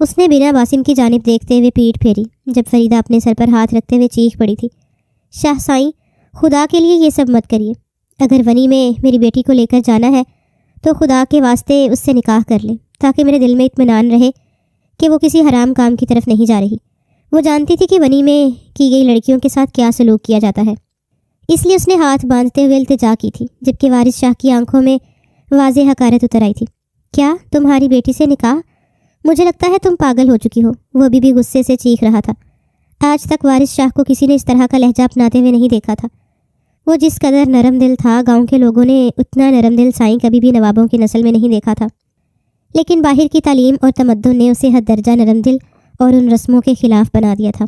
اس نے بنا باسم کی جانب دیکھتے ہوئے پیٹھ پھیری جب فریدہ اپنے سر پر ہاتھ رکھتے ہوئے چیخ پڑی تھی، شاہ سائیں، خدا کے لیے یہ سب مت کریے۔ اگر ونی میں میری بیٹی کو لے کر جانا ہے تو خدا کے واسطے اس سے نکاح کر لیں، تاکہ میرے دل میں اطمینان رہے کہ وہ کسی حرام کام کی طرف نہیں جا رہی۔ وہ جانتی تھی کہ ونی میں کی گئی لڑکیوں کے ساتھ کیا سلوک کیا جاتا ہے، اس لیے اس نے ہاتھ باندھتے ہوئے التجا کی تھی، جبکہ وارث شاہ کی آنکھوں میں واضح حقارت اتر آئی تھی۔ کیا تمہاری بیٹی سے نکاح؟ مجھے لگتا ہے تم پاگل ہو چکی ہو، وہ ابھی بھی غصے سے چیخ رہا تھا۔ آج تک وارث شاہ کو کسی نے اس طرح کا لہجہ اپناتے ہوئے نہیں دیکھا تھا۔ وہ جس قدر نرم دل تھا، گاؤں کے لوگوں نے اتنا نرم دل سائیں کبھی بھی نوابوں کی نسل میں نہیں دیکھا تھا، لیکن باہر کی تعلیم اور تمدن نے اسے حد درجہ نرم دل اور ان رسموں کے خلاف بنا دیا تھا۔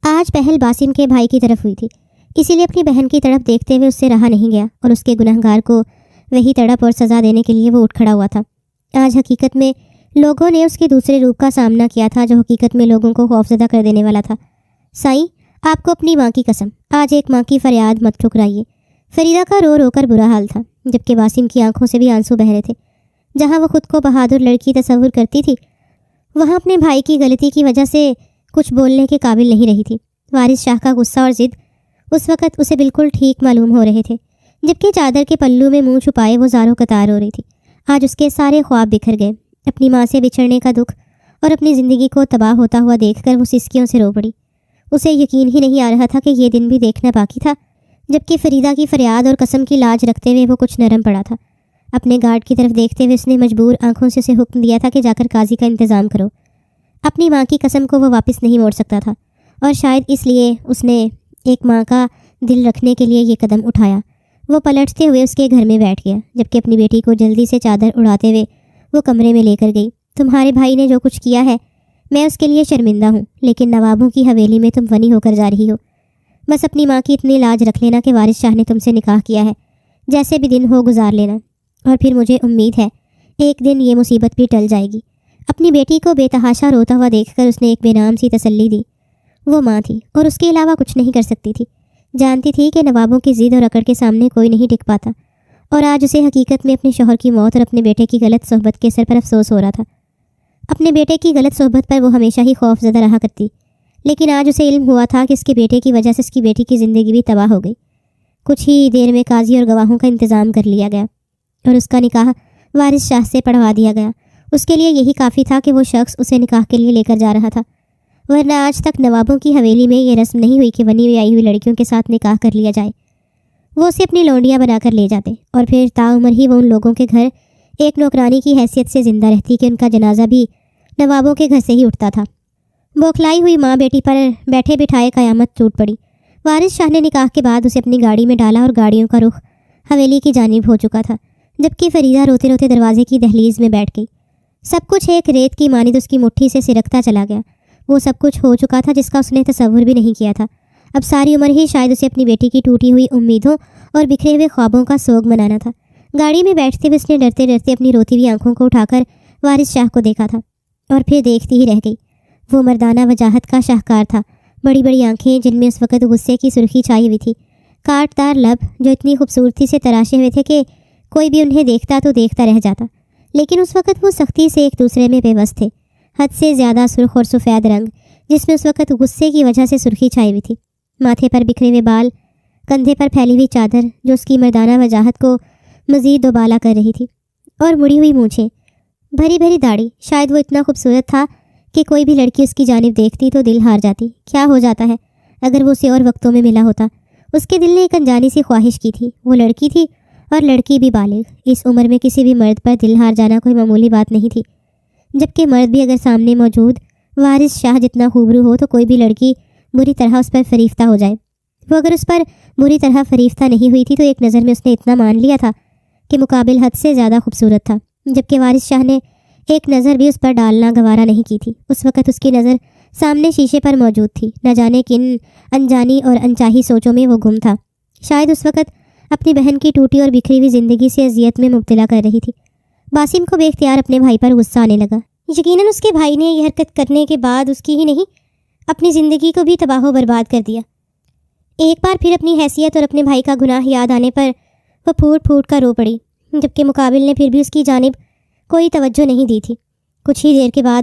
آج پہل باسم کے بھائی کی طرف ہوئی تھی، اسی لیے اپنی بہن کی طرف دیکھتے ہوئے اس سے رہا نہیں گیا اور اس کے گنہگار کو وہی تڑپ اور سزا دینے کے لیے وہ اٹھ کھڑا ہوا تھا۔ آج حقیقت میں لوگوں نے اس کے دوسرے روپ کا سامنا کیا تھا، جو حقیقت میں لوگوں کو خوفزدہ کر دینے والا تھا۔ سائیں، آپ کو اپنی ماں کی قسم، آج ایک ماں کی فریاد مت ٹھکرائیے۔ فریدہ کا رو رو کر برا حال تھا، جبکہ باسم کی آنکھوں سے بھی آنسو بہ رہے تھے۔ جہاں وہ خود کو بہادر لڑکی تصور کرتی تھی، وہاں اپنے بھائی کی غلطی کی وجہ سے کچھ بولنے کے قابل نہیں رہی تھی۔ وارث شاہ کا غصہ اور ضد اس وقت اسے بالکل ٹھیک معلوم ہو رہے تھے، جبکہ چادر کے پلو میں منہ چھپائے وہ زاروں قطار ہو رہی تھی۔ آج اس کے سارے خواب بکھر گئے۔ اپنی ماں سے بچھڑنے کا دکھ اور اپنی زندگی کو تباہ ہوتا ہوا دیکھ کر وہ سسکیوں سے رو پڑی۔ اسے یقین ہی نہیں آ رہا تھا کہ یہ دن بھی دیکھنا باقی تھا، جبکہ فریدہ کی فریاد اور قسم کی لاج رکھتے ہوئے وہ کچھ نرم پڑا تھا۔ اپنے گارڈ کی طرف دیکھتے ہوئے اس نے مجبور آنکھوں سے اسے حکم دیا تھا کہ جا کر قاضی کا انتظام کرو۔ اپنی ماں کی قسم کو وہ واپس نہیں موڑ سکتا تھا، اور شاید اس لیے اس نے ایک ماں کا دل رکھنے کے لیے یہ قدم اٹھایا۔ وہ پلٹتے ہوئے اس کے گھر میں بیٹھ گیا، جبکہ اپنی بیٹی کو جلدی سے چادر اڑاتے ہوئے وہ کمرے میں لے کر گئی۔ تمہارے بھائی نے جو کچھ کیا ہے میں اس کے لیے شرمندہ ہوں، لیکن نوابوں کی حویلی میں تم فنی ہو کر جا رہی ہو۔ بس اپنی ماں کی اتنی لاج رکھ لینا کہ وارث شاہ نے تم سے نکاح کیا ہے، جیسے بھی دن ہو گزار لینا، اور پھر مجھے امید ہے ایک دن یہ مصیبت بھی ٹل جائے گی۔ اپنی بیٹی کو بے تحاشا روتا ہوا دیکھ کر اس نے ایک بے نام سی تسلی دی۔ وہ ماں تھی اور اس کے علاوہ کچھ نہیں کر سکتی تھی۔ جانتی تھی کہ نوابوں کی ضد اور اکڑ کے سامنے کوئی نہیں ٹک پاتا، اور آج اسے حقیقت میں اپنے شوہر کی موت اور اپنے بیٹے کی غلط صحبت کے سر پر افسوس ہو رہا تھا۔ اپنے بیٹے کی غلط صحبت پر وہ ہمیشہ ہی خوف زدہ رہا کرتی، لیکن آج اسے علم ہوا تھا کہ اس کے بیٹے کی وجہ سے اس کی بیٹی کی زندگی بھی تباہ ہو گئی۔ کچھ ہی دیر میں قاضی اور گواہوں کا انتظام کر لیا گیا اور اس کا نکاح وارث شاہ سے پڑھوا دیا گیا۔ اس کے لیے یہی کافی تھا کہ وہ شخص اسے نکاح کے لیے لے کر جا رہا تھا، ورنہ آج تک نوابوں کی حویلی میں یہ رسم نہیں ہوئی کہ بنی ہوئی آئی ہوئی لڑکیوں کے ساتھ نکاح کر لیا جائے۔ وہ اسے اپنی لونڈیاں بنا کر لے جاتے اور پھر تاعمر ہی وہ ان لوگوں کے گھر ایک نوکرانی کی حیثیت سے زندہ رہتی کہ ان کا جنازہ بھی نوابوں کے گھر سے ہی اٹھتا تھا۔ بوکھلائی ہوئی ماں بیٹی پر بیٹھے بٹھائے قیامت ٹوٹ پڑی۔ وارث شاہ نے نکاح کے بعد اسے اپنی گاڑی میں ڈالا اور گاڑیوں کا رخ حویلی کی جانب ہو چکا تھا، جبکہ فریدہ روتے روتے دروازے کی دہلیز میں بیٹھ گئی۔ سب کچھ ایک ریت کی مانند اس کی مٹھی سے سرکتا چلا گیا۔ وہ سب کچھ ہو چکا تھا جس کا اس نے تصور بھی نہیں کیا تھا۔ اب ساری عمر ہی شاید اسے اپنی بیٹی کی ٹوٹی ہوئی امیدوں اور بکھرے ہوئے خوابوں کا سوگ منانا تھا۔ گاڑی میں بیٹھتے ہوئے اس نے ڈرتے ڈرتے اپنی روتی ہوئی آنکھوں کو اٹھا کر وارث شاہ کو دیکھا تھا، اور پھر دیکھتی ہی رہ گئی۔ وہ مردانہ وجاہت کا شاہکار تھا، بڑی بڑی آنکھیں جن میں اس وقت غصے کی سرخی چھائی ہوئی تھی، کاٹ دار لب جو اتنی خوبصورتی سے تراشے ہوئے تھے کہ کوئی بھی انہیں دیکھتا تو دیکھتا رہ جاتا، لیکن اس وقت وہ سختی سے ایک دوسرے میں پیوست تھے۔ حد سے زیادہ سرخ اور سفید رنگ جس میں اس وقت غصے کی وجہ سے سرخی چھائی ہوئی تھی، ماتھے پر بکھرے ہوئے بال، کندھے پر پھیلی ہوئی چادر جو اس کی مردانہ وجاہت کو مزید دوبالا کر رہی تھی، اور مڑی ہوئی مونچھیں، بھری بھری داڑھی۔ شاید وہ اتنا خوبصورت تھا کہ کوئی بھی لڑکی اس کی جانب دیکھتی تو دل ہار جاتی۔ کیا ہو جاتا ہے اگر وہ اسے اور وقتوں میں ملا ہوتا۔ اس کے دل نے ایک انجانی سی خواہش کی تھی۔ وہ لڑکی تھی اور لڑکی بھی بالغ۔ اس عمر میں کسی بھی مرد پر دل ہار جانا کوئی معمولی بات نہیں تھی، جبکہ مرد بھی اگر سامنے موجود وارث شاہ جتنا خوبرو ہو تو کوئی بھی لڑکی بری طرح اس پر فریفتہ ہو جائے۔ وہ اگر اس پر بری طرح فریفتہ نہیں ہوئی تھی تو ایک نظر میں اس نے اتنا مان لیا تھا کہ مقابل حد سے زیادہ خوبصورت تھا، جبکہ وارث شاہ نے ایک نظر بھی اس پر ڈالنا گوارا نہیں کی تھی۔ اس وقت اس کی نظر سامنے شیشے پر موجود تھی، نہ جانے کن انجانی اور انچاہی سوچوں میں وہ گم تھا۔ شاید اس وقت اپنی بہن کی ٹوٹی اور بکھری ہوئی زندگی سے اذیت میں مبتلا کر رہی تھی۔ باسم کو بے اختیار اپنے بھائی پر غصہ آنے لگا۔ یقیناً اس کے بھائی نے یہ حرکت کرنے کے بعد اس کی ہی نہیں اپنی زندگی کو بھی تباہ و برباد کر دیا۔ ایک بار پھر اپنی حیثیت اور اپنے بھائی کا گناہ یاد آنے پر وہ پھوٹ پھوٹ کر رو پڑی، جبکہ مقابل نے پھر بھی اس کی جانب کوئی توجہ نہیں دی تھی۔ کچھ ہی دیر کے بعد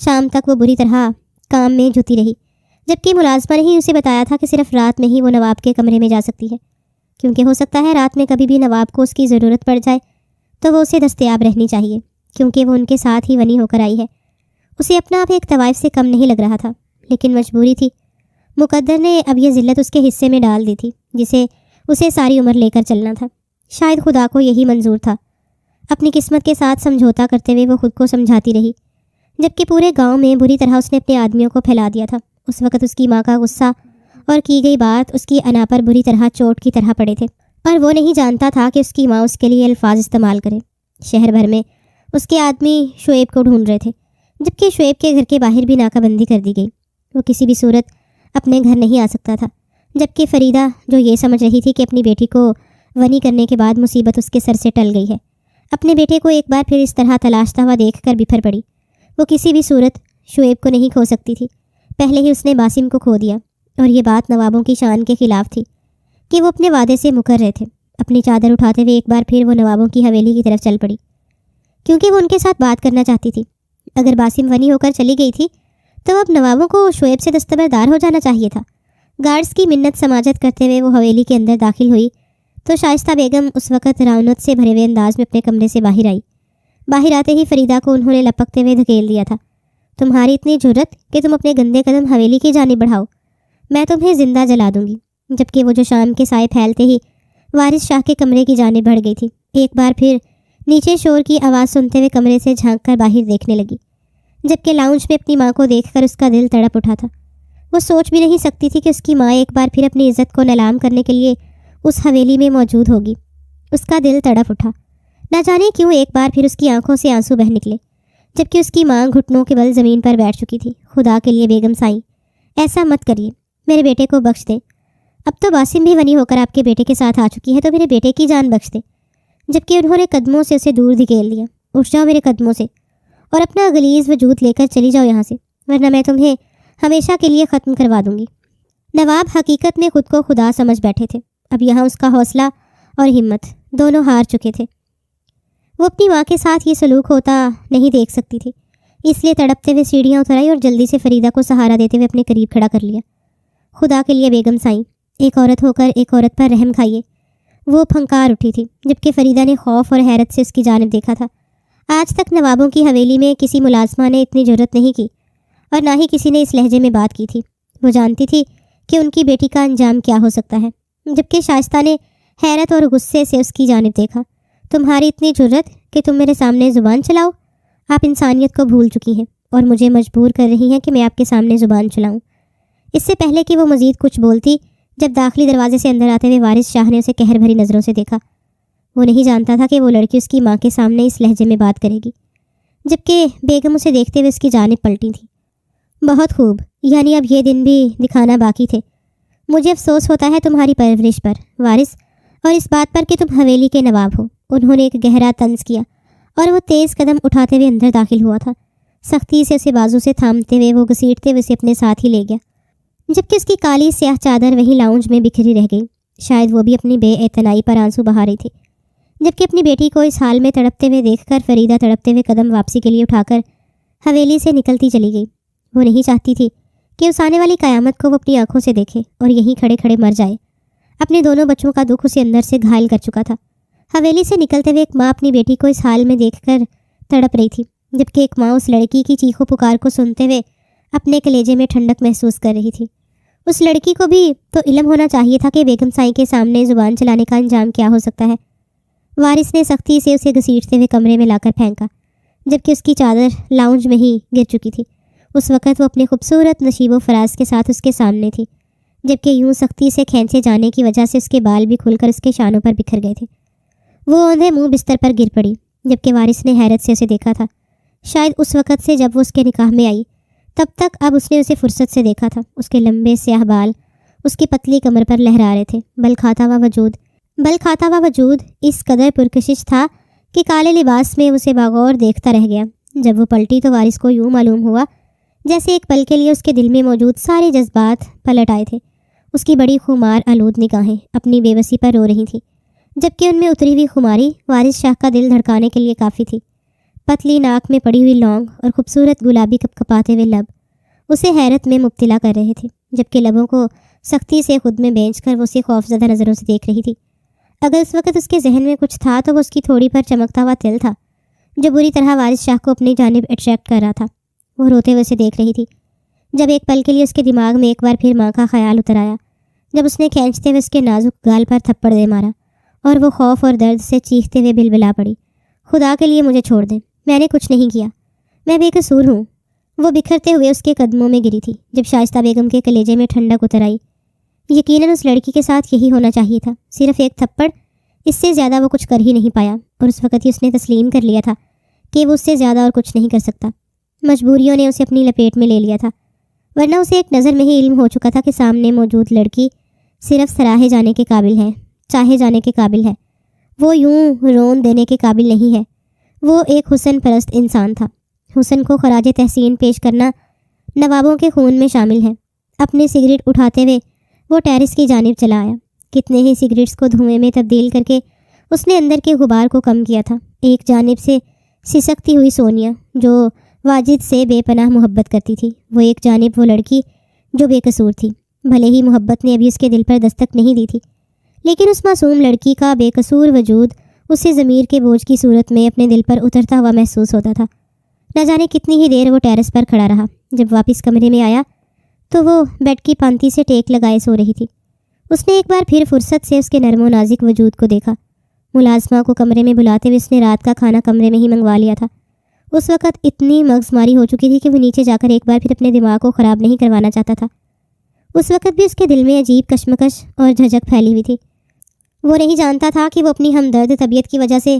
شام تک وہ بری طرح کام میں جھوتی رہی، جبکہ ملازمہ نے ہی اسے بتایا تھا کہ صرف رات میں ہی وہ نواب کے کمرے میں جا سکتی ہے، کیونکہ ہو سکتا ہے رات میں کبھی بھی نواب کو اس کی ضرورت پڑ جائے تو وہ اسے دستیاب رہنی چاہیے، کیونکہ وہ ان کے ساتھ ہی ونی ہو کر آئی ہے۔ اسے اپنا آپ ایک طوائف سے کم نہیں لگ رہا تھا، لیکن مجبوری تھی۔ مقدر نے اب یہ ذلت اس کے حصے میں ڈال دی تھی جسے اسے ساری عمر لے کر چلنا تھا۔ شاید خدا کو یہی منظور تھا۔ اپنی قسمت کے ساتھ سمجھوتا کرتے ہوئے وہ خود کو سمجھاتی رہی، جبکہ پورے گاؤں میں بری طرح اس نے اپنے آدمیوں کو پھیلا دیا تھا۔ اس وقت اس کی ماں کا غصہ اور کی گئی بات اس کی انا پر بری طرح چوٹ کی طرح پڑے تھے، اور وہ نہیں جانتا تھا کہ اس کی ماں اس کے لیے الفاظ استعمال کرے۔ شہر بھر میں اس کے آدمی شعیب کو ڈھونڈ رہے تھے، جبکہ شعیب کے گھر کے باہر بھی ناکہ بندی کر دی گئی۔ وہ کسی بھی صورت اپنے گھر نہیں آ سکتا تھا، جبکہ فریدہ جو یہ سمجھ رہی تھی کہ اپنی بیٹی کو ونی کرنے کے بعد مصیبت اس کے سر سے ٹل گئی ہے، اپنے بیٹے کو ایک بار پھر اس طرح تلاشتا ہوا دیکھ کر بپھر پڑی۔ وہ کسی بھی صورت شعیب کو نہیں کھو سکتی تھی، پہلے ہی اس نے باسم کو کھو دیا، اور یہ بات نوابوں کی شان کے خلاف تھی کہ وہ اپنے وعدے سے مکر رہے تھے۔ اپنی چادر اٹھاتے ہوئے ایک بار پھر وہ نوابوں کی حویلی کی طرف چل پڑی، کیونکہ وہ ان کے ساتھ بات کرنا چاہتی تھی۔ اگر باسم ونی ہو کر چلی گئی تھی تو اب نوابوں کو شعیب سے دستبردار ہو جانا چاہیے تھا۔ گارڈز کی منت سماجت کرتے ہوئے وہ حویلی کے اندر داخل ہوئی تو شائستہ بیگم اس وقت رعنت سے بھرے ہوئے انداز میں اپنے کمرے سے باہر آئی۔ باہر آتے ہی فریدہ کو انہوں نے لپکتے ہوئے دھکیل دیا تھا۔ تمہاری اتنی جرت کہ تم اپنے گندے قدم حویلی کی جانب بڑھاؤ، میں تمہیں زندہ جلا دوں گی۔ جبکہ وہ جو شام کے سائے پھیلتے ہی وارث شاہ کے کمرے کی جانب بڑھ گئی تھی، ایک بار پھر نیچے شور کی آواز سنتے ہوئے کمرے سے جھانک کر باہر دیکھنے لگی، جبکہ لاؤنج میں اپنی ماں کو دیکھ کر اس کا دل تڑپ اٹھا تھا۔ وہ سوچ بھی نہیں سکتی تھی کہ اس کی ماں ایک بار پھر اپنی عزت کو نیلام کرنے کے لیے اس حویلی میں موجود ہوگی۔ اس کا دل تڑپ اٹھا، نہ جانے کیوں ایک بار پھر اس کی آنکھوں سے آنسو بہہ نکلے، جبکہ اس کی ماں گھٹنوں کے بل زمین پر بیٹھ چکی تھی۔ خدا کے لیے بیگم سائیں، ایسا مت کریے، میرے بیٹے کو بخش دیں۔ اب تو باسم بھی ونی ہو کر آپ کے بیٹے کے ساتھ آ چکی ہے، تو میرے بیٹے کی جان بخش دیں۔ جبکہ انہوں نے قدموں سے اسے دور دھکیل دیا۔ اٹھ جاؤ میرے قدموں سے، اور اپنا غلیظ وجود لے کر چلی جاؤ یہاں سے، ورنہ میں تمہیں ہمیشہ کے لیے ختم کروا دوں گی۔ نواب حقیقت میں خود کو خدا سمجھ بیٹھے تھے۔ اب یہاں اس کا حوصلہ اور ہمت دونوں ہار چکے تھے۔ وہ اپنی ماں کے ساتھ یہ سلوک ہوتا نہیں دیکھ سکتی تھی، اس لیے تڑپتے ہوئے سیڑھیاں اتر آئی اور جلدی سے فریدہ کو سہارا دیتے ہوئے اپنے قریب کھڑا کر لیا۔ خدا کے لیے بیگم سائیں، ایک عورت ہو کر ایک عورت پر رحم کھائیے۔ وہ پھنکار اٹھی تھی، جبکہ فریدہ نے خوف اور حیرت سے اس کی جانب دیکھا تھا۔ آج تک نوابوں کی حویلی میں کسی ملازمہ نے اتنی جرت نہیں کی، اور نہ ہی کسی نے اس لہجے میں بات کی تھی۔ وہ جانتی تھی کہ ان کی بیٹی کا انجام کیا ہو سکتا ہے، جبکہ شائستہ نے حیرت اور غصے سے اس کی جانب دیکھا۔ تمہاری اتنی جرت کہ تم میرے سامنے زبان چلاؤ؟ آپ انسانیت کو بھول چکی ہیں اور مجھے مجبور کر رہی ہیں کہ میں آپ کے سامنے زبان چلاؤں۔ اس سے پہلے کہ وہ مزید کچھ بولتی، جب داخلی دروازے سے اندر آتے ہوئے وارث شاہ نے اسے قہر بھری نظروں سے دیکھا۔ وہ نہیں جانتا تھا کہ وہ لڑکی اس کی ماں کے سامنے اس لہجے میں بات کرے گی، جبکہ بیگم اسے دیکھتے ہوئے اس کی جانب پلٹی تھی۔ بہت خوب، یعنی اب یہ دن بھی دکھانا باقی تھے۔ مجھے افسوس ہوتا ہے تمہاری پرورش پر وارث، اور اس بات پر کہ تم حویلی کے نواب ہو۔ انہوں نے ایک گہرا طنز کیا اور وہ تیز قدم اٹھاتے ہوئے اندر داخل ہوا تھا۔ سختی سے اسے بازو سے تھامتے ہوئے وہ گھسیٹتے ہوئے اسے اپنے ساتھ ہی لے گیا، جبکہ اس کی کالی سیاہ چادر وہیں لاؤنج میں بکھری رہ گئی۔ شاید وہ بھی اپنی بے اعتنائی پر آنسو بہا رہی تھی، جبکہ اپنی بیٹی کو اس حال میں تڑپتے ہوئے دیکھ کر فریدہ تڑپتے ہوئے قدم واپسی کے لیے اٹھا کر حویلی سے نکلتی چلی گئی۔ وہ نہیں چاہتی تھی کہ اس آنے والی قیامت کو وہ اپنی آنکھوں سے دیکھے اور یہیں کھڑے کھڑے مر جائے۔ اپنے دونوں بچوں کا دکھ اسے اندر سے گھائل کر چکا تھا۔ حویلی سے نکلتے ہوئے ایک ماں اپنی بیٹی کو اس حال میں دیکھ کر تڑپ رہی تھی، جبکہ ایک ماں اس لڑکی کی چیخو پکار کو سنتے ہوئے اپنے کلیجے میں ٹھنڈک محسوس کر رہی تھی۔ اس لڑکی کو بھی تو علم ہونا چاہیے تھا کہ بیگم سائیں کے سامنے زبان چلانے کا انجام کیا ہو سکتا ہے۔ وارث نے سختی سے اسے گھسیٹتے ہوئے کمرے میں لا کر پھینکا، جبکہ اس کی چادر لاؤنج میں ہی گر چکی تھی۔ اس وقت وہ اپنے خوبصورت نشیب و فراز کے ساتھ اس کے سامنے تھی، جبکہ یوں سختی سے کھینچے جانے کی وجہ سے اس کے بال بھی کھل کر اس کے شانوں پر بکھر گئے تھے۔ وہ اوندھے منہ بستر پر گر پڑی، جبکہ وارث نے حیرت سے اسے دیکھا تھا۔ شاید اس وقت سے جب وہ اس کے نکاح میں آئی تب تک اب اس نے اسے فرصت سے دیکھا تھا۔ اس کے لمبے سیاہ بال اس کی پتلی کمر پر لہرا رہے تھے۔ بل کھاتا ہوا وجود اس قدر پرکشش تھا کہ کالے لباس میں اسے باغور دیکھتا رہ گیا۔ جب وہ پلٹی تو وارث کو یوں معلوم ہوا جیسے ایک پل کے لیے اس کے دل میں موجود سارے جذبات پلٹ آئے تھے۔ اس کی بڑی خمار آلود نگاہیں اپنی بے بسی پر رو رہی تھیں، جبکہ ان میں اتری ہوئی خماری وارث شاہ کا دل دھڑکانے کے لیے کافی تھی۔ پتلی ناک میں پڑی ہوئی لونگ اور خوبصورت گلابی کپکپاتے ہوئے لب اسے حیرت میں مبتلا کر رہے تھے، جبکہ لبوں کو سختی سے خود میں بینچ کر وہ اسے خوفزدہ نظروں سے دیکھ رہی تھی۔ اگر اس وقت اس کے ذہن میں کچھ تھا تو وہ اس کی تھوڑی پر چمکتا ہوا تل تھا، جو بری طرح وارث شاہ کو اپنی جانب اٹریکٹ کر رہا تھا۔ وہ روتے ہوئے اسے دیکھ رہی تھی، جب ایک پل کے لیے اس کے دماغ میں ایک بار پھر ماں کا خیال اتر آیا، جب اس نے کھینچتے ہوئے اس کے نازک گال پر تھپڑ دے مارا اور وہ خوف اور درد سے چیختے ہوئے بلبلا پڑی، خدا کے لیے مجھے چھوڑ دیں، میں نے کچھ نہیں کیا، میں بے قصور ہوں۔ وہ بکھرتے ہوئے اس کے قدموں میں گری تھی، جب شائستہ بیگم کے کلیجے میں ٹھنڈک اتر آئی۔ یقیناً اس لڑکی کے ساتھ یہی ہونا چاہیے تھا، صرف ایک تھپڑ، اس سے زیادہ وہ کچھ کر ہی نہیں پایا، اور اس وقت ہی اس نے تسلیم کر لیا تھا کہ وہ اس سے زیادہ اور کچھ نہیں کر سکتا۔ مجبوریوں نے اسے اپنی لپیٹ میں لے لیا تھا، ورنہ اسے ایک نظر میں ہی علم ہو چکا تھا کہ سامنے موجود لڑکی صرف سراہے جانے کے قابل ہے، چاہے جانے کے قابل ہے، وہ یوں رون دینے کے قابل نہیں ہے۔ وہ ایک حسن پرست انسان تھا۔ حسن کو خراج تحسین پیش کرنا نوابوں کے خون میں شامل ہے۔ اپنے سگریٹ اٹھاتے ہوئے وہ ٹیرس کی جانب چلا آیا۔ کتنے ہی سگریٹس کو دھوئیں میں تبدیل کر کے اس نے اندر کے غبار کو کم کیا تھا۔ ایک جانب سے سسکتی ہوئی سونیا جو واجد سے بے پناہ محبت کرتی تھی، وہ ایک جانب وہ لڑکی جو بے قصور تھی۔ بھلے ہی محبت نے ابھی اس کے دل پر دستک نہیں دی تھی، لیکن اس معصوم لڑکی کا بے قصور وجود اسے ضمیر کے بوجھ کی صورت میں اپنے دل پر اترتا ہوا محسوس ہوتا تھا۔ نہ جانے کتنی ہی دیر وہ ٹیرس پر کھڑا رہا۔ جب واپس کمرے میں آیا تو وہ بیڈ کی پانتی سے ٹیک لگائے سو رہی تھی۔ اس نے ایک بار پھر فرصت سے اس کے نرم و نازک وجود کو دیکھا۔ ملازمہ کو کمرے میں بلاتے ہوئے اس نے رات کا کھانا کمرے میں ہی منگوا لیا تھا۔ اس وقت اتنی مغز ماری ہو چکی تھی کہ وہ نیچے جا کر ایک بار پھر اپنے دماغ کو خراب نہیں کروانا چاہتا تھا۔ اس وقت بھی اس کے دل میں عجیب کشمکش اور جھجک پھیلی ہوئی تھی۔ وہ نہیں جانتا تھا کہ وہ اپنی ہمدرد طبیعت کی وجہ سے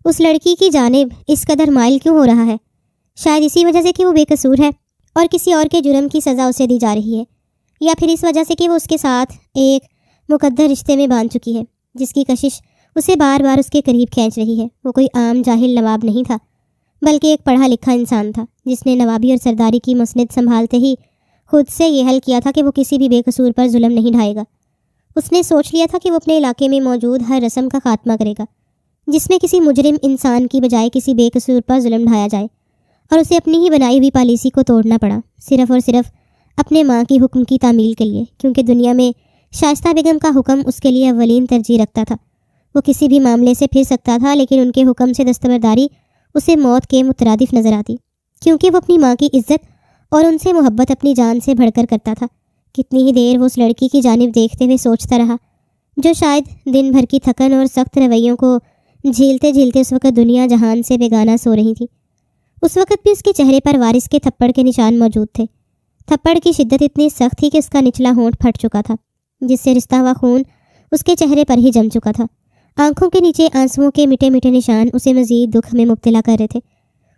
اس لڑکی کی جانب اس قدر مائل کیوں ہو رہا ہے۔ شاید اسی وجہ سے کہ وہ بے قصور ہے اور کسی اور کے جرم کی سزا اسے دی جا رہی ہے، یا پھر اس وجہ سے کہ وہ اس کے ساتھ ایک مقدر رشتے میں باندھ چکی ہے جس کی کشش اسے بار بار اس کے قریب کھینچ رہی ہے۔ وہ کوئی عام جاہل نواب نہیں تھا، بلکہ ایک پڑھا لکھا انسان تھا جس نے نوابی اور سرداری کی مسند سنبھالتے ہی خود سے یہ حل کیا تھا کہ وہ کسی بھی بے قصور پر ظلم نہیں ڈھائے گا۔ اس نے سوچ لیا تھا کہ وہ اپنے علاقے میں موجود ہر رسم کا خاتمہ کرے گا جس میں کسی مجرم انسان کی بجائے کسی بے قصور پر ظلم ڈھایا جائے، اور اسے اپنی ہی بنائی ہوئی پالیسی کو توڑنا پڑا، صرف اور صرف اپنے ماں کی حکم کی تعمیل کے لیے، کیونکہ دنیا میں شائستہ بیگم کا حکم اس کے لیے اولین ترجیح رکھتا تھا۔ وہ کسی بھی معاملے سے پھر سکتا تھا، لیکن ان کے حکم سے دستبرداری اسے موت کے مترادف نظر آتی، کیونکہ وہ اپنی ماں کی عزت اور ان سے محبت اپنی جان سے بڑھ کر کرتا تھا۔ کتنی ہی دیر وہ اس لڑکی کی جانب دیکھتے ہوئے سوچتا رہا، جو شاید دن بھر کی تھکن اور سخت رویوں کو جھیلتے جھیلتے اس وقت دنیا جہان سے بیگانہ سو رہی تھی۔ اس وقت بھی اس کے چہرے پر وارث کے تھپڑ کے نشان موجود تھے۔ تھپڑ کی شدت اتنی سخت تھی کہ اس کا نچلا ہونٹ پھٹ چکا تھا، جس سے رشتہ ہوا خون اس کے چہرے پر ہی جم چکا تھا۔ آنکھوں کے نیچے آنسوؤں کے مٹے مٹے نشان اسے مزید دکھ میں مبتلا کر رہے تھے۔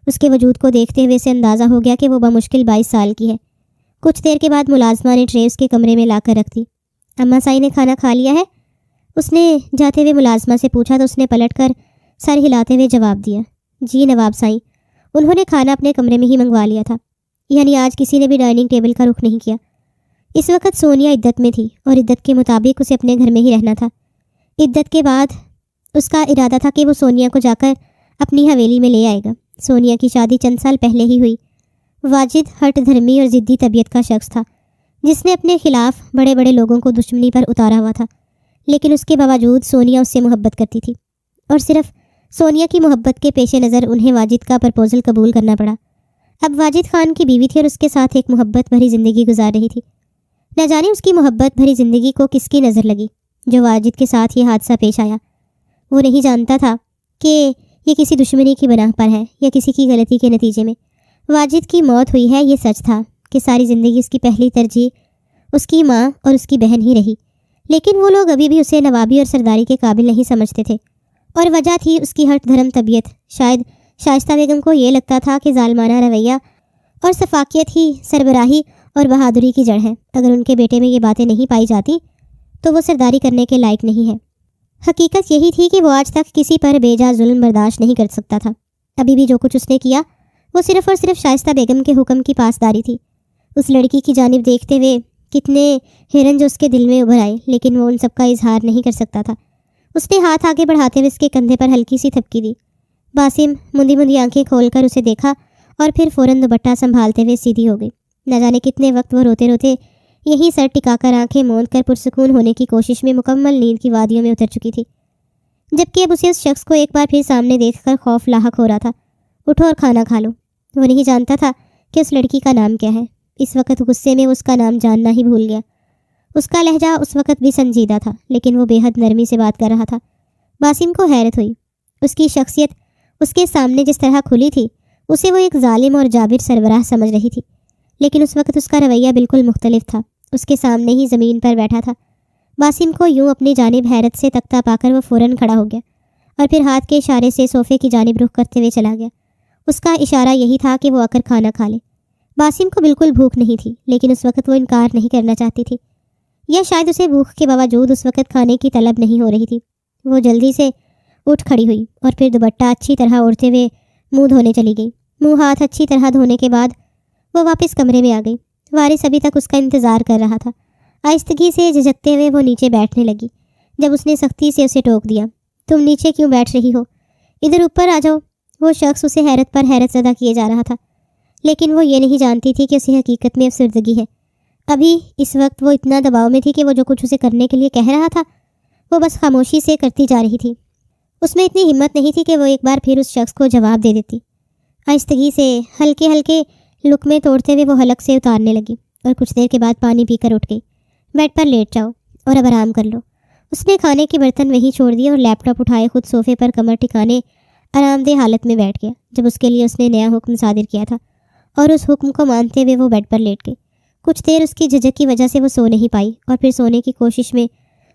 اس کے وجود کو دیکھتے ہوئے اسے اندازہ ہو گیا کہ وہ بمشکل 22 سال کی ہے۔ کچھ دیر کے بعد ملازمہ نے ٹرے اس کے کمرے میں لا کر رکھ دی۔ اماں سائی نے کھانا کھا لیا ہے؟ اس نے جاتے ہوئے ملازمہ سے پوچھا تو اس نے پلٹ کر سر ہلاتے ہوئے جواب دیا، جی نواب سائی، انہوں نے کھانا اپنے کمرے میں ہی منگوا لیا تھا، یعنی آج کسی نے بھی ڈائننگ ٹیبل کا رخ نہیں کیا۔ اس وقت سونیا عدت میں تھی اور عدت کے مطابق اسے اپنے گھر میں ہی رہنا تھا۔ عدت کے بعد اس کا ارادہ تھا کہ وہ سونیا کو جا کر اپنی حویلی میں لے آئے گا۔ سونیا کی شادی چند سال پہلے ہی ہوئی۔ واجد ہٹ دھرمی اور ضدی طبیعت کا شخص تھا جس نے اپنے خلاف بڑے بڑے لوگوں کو دشمنی پر اتارا ہوا تھا، لیکن اس کے باوجود سونیا اس سے محبت کرتی تھی، اور صرف سونیا کی محبت کے پیش نظر انہیں واجد کا پرپوزل قبول کرنا پڑا۔ اب واجد خان کی بیوی تھی اور اس کے ساتھ ایک محبت بھری زندگی گزار رہی تھی۔ نہ جانے اس کی محبت بھری زندگی کو کس کی نظر لگی جو واجد کے ساتھ یہ حادثہ پیش آیا۔ وہ نہیں جانتا تھا کہ یہ کسی دشمنی کی بنا پر ہے یا کسی کی غلطی کے نتیجے میں واجد کی موت ہوئی ہے۔ یہ سچ تھا کہ ساری زندگی اس کی پہلی ترجیح اس کی ماں اور اس کی بہن ہی رہی، لیکن وہ لوگ ابھی بھی اسے نوابی اور سرداری کے قابل نہیں سمجھتے تھے، اور وجہ تھی اس کی ہٹ دھرم طبیعت۔ شاید شائستہ بیگم کو یہ لگتا تھا کہ ظالمانہ رویہ اور شفافیت ہی سربراہی اور بہادری کی جڑ ہے۔ اگر ان کے بیٹے میں یہ باتیں نہیں پائی جاتی تو وہ سرداری کرنے کے لائق نہیں ہے۔ حقیقت یہی تھی کہ وہ آج تک کسی پر بے جا ظلم برداشت نہیں کر سکتا تھا۔ ابھی بھی جو کچھ اس نے کیا وہ صرف اور صرف شائستہ بیگم کے حکم کی پاسداری تھی۔ اس لڑکی کی جانب دیکھتے ہوئے کتنے ہرن جو اس کے دل میں ابھر آئے، لیکن وہ ان سب کا اظہار نہیں کر سکتا تھا۔ اس نے ہاتھ آگے بڑھاتے ہوئے اس کے کندھے پر ہلکی سی تھپکی دی۔ باسم مندی مندی آنکھیں کھول کر اسے دیکھا اور پھر فوراً دوپٹہ سنبھالتے ہوئے سیدھی ہو گئی۔ نہ جانے کتنے وقت وہ روتے روتے یہیں سر ٹکا کر آنکھیں موند کر پرسکون ہونے کی کوشش میں مکمل نیند کی وادیوں میں اتر چکی تھی، جبکہ اب اسے اس شخص کو ایک بار پھر سامنے دیکھ کر خوف لاحق ہو رہا تھا۔ اٹھو اور کھانا کھا لو۔ وہ نہیں جانتا تھا کہ اس لڑکی کا نام کیا ہے۔ اس وقت غصے میں اس کا نام جاننا ہی بھول گیا۔ اس کا لہجہ اس وقت بھی سنجیدہ تھا، لیکن وہ بے حد نرمی سے بات کر رہا تھا۔ باسم کو حیرت ہوئی۔ اس کی شخصیت اس کے سامنے جس طرح کھلی تھی، اسے وہ ایک ظالم اور جابر سربراہ سمجھ رہی تھی، لیکن اس وقت اس کا رویہ بالکل مختلف تھا۔ اس کے سامنے ہی زمین پر بیٹھا تھا۔ باسم کو یوں اپنی جانب حیرت سے تکتا پا کر وہ فوراً کھڑا ہو گیا اور پھر ہاتھ کے اشارے سے صوفے کی جانب رخ کرتے ہوئے چلا گیا۔ اس کا اشارہ یہی تھا کہ وہ آ کر کھانا کھا لے۔ باسم کو بالکل بھوک نہیں تھی، لیکن اس وقت وہ انکار نہیں کرنا چاہتی تھی، یا شاید اسے بھوک کے باوجود اس وقت کھانے کی طلب نہیں ہو رہی تھی۔ وہ جلدی سے اٹھ کھڑی ہوئی اور پھر دوپٹہ اچھی طرح اوڑھتے ہوئے منہ دھونے چلی گئی۔ منہ ہاتھ اچھی طرح دھونے کے بعد وہ واپس کمرے میں آ گئی۔ وارث ابھی تک اس کا انتظار کر رہا تھا۔ آہستگی سے جھجکتے ہوئے وہ نیچے بیٹھنے لگی، جب اس نے سختی سے اسے ٹوک دیا۔ تم نیچے کیوں بیٹھ رہی ہو؟ ادھر اوپر آ جاؤ۔ وہ شخص اسے حیرت پر حیرت زدہ کیے جا رہا تھا، لیکن وہ یہ نہیں جانتی تھی کہ اسے حقیقت میں افسردگی ہے۔ ابھی اس وقت وہ اتنا دباؤ میں تھی کہ وہ جو کچھ اسے کرنے کے لیے کہہ رہا تھا وہ بس خاموشی سے کرتی جا رہی تھی۔ اس میں اتنی ہمت نہیں تھی کہ وہ ایک بار پھر اس شخص کو جواب دے دیتی۔ آہستگی سے ہلکے ہلکے لقمے توڑتے ہوئے وہ حلق سے اتارنے لگی اور کچھ دیر کے بعد پانی پی کر اٹھ گئی۔ بیڈ پر لیٹ جاؤ اور اب آرام کر لو۔ اس نے کھانے کے برتن وہیں چھوڑ دیے اور لیپ ٹاپ اٹھائے خود صوفے پر کمر ٹھکانے آرام دہ حالت میں بیٹھ گیا، جب اس کے لیے اس نے نیا حکم صادر کیا تھا، اور اس حکم کو مانتے ہوئے وہ بیڈ پر لیٹ گئی۔ کچھ دیر اس کی جھجک کی وجہ سے وہ سو نہیں پائی اور پھر سونے کی کوشش میں